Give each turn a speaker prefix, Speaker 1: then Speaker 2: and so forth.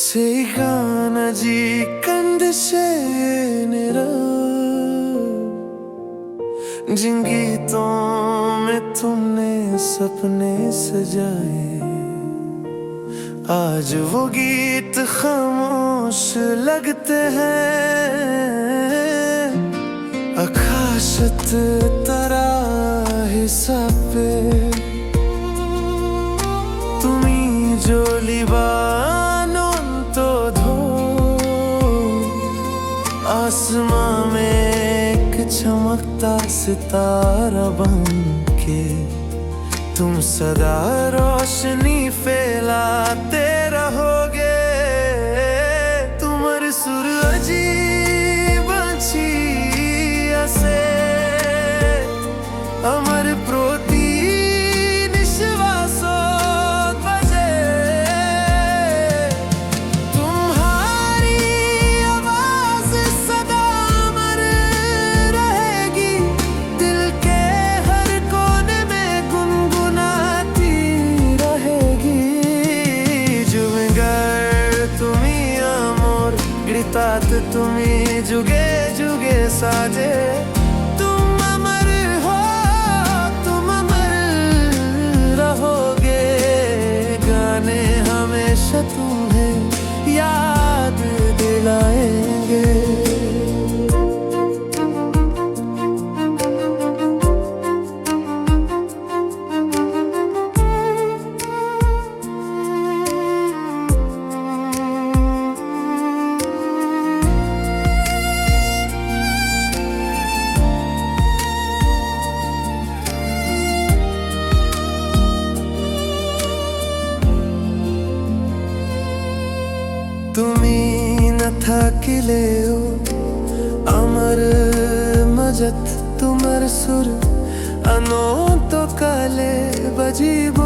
Speaker 1: সেই গানাজি कंधे मेरा जिन गीतों में तुमने सपने सजाए, आज वो गीत खामोश लगते हैं। आकाशत तरा हिसाबे तुमी जो लिबानों तो धो, आसमां में एक चमकता सितारा बन के तुम सदा रोशनी फैलाते रहोगे। तुम्हारे सुर अजीब अच्छी से अमर प्रोती निश्वासो बजे, तुम्हारी आवाज सदा अमर रहेगी, दिल के हर कोने में गुनगुनाती रहेगी। जुमगर तुमी आमोर गिरतात तुमी जुगे जुगे साजे, हमेशा तुम्हें याद दिलाएंगे। তুমি না থাকিলেও আমার মাজত তোমার সুর অনন্ত কালে বাজিব।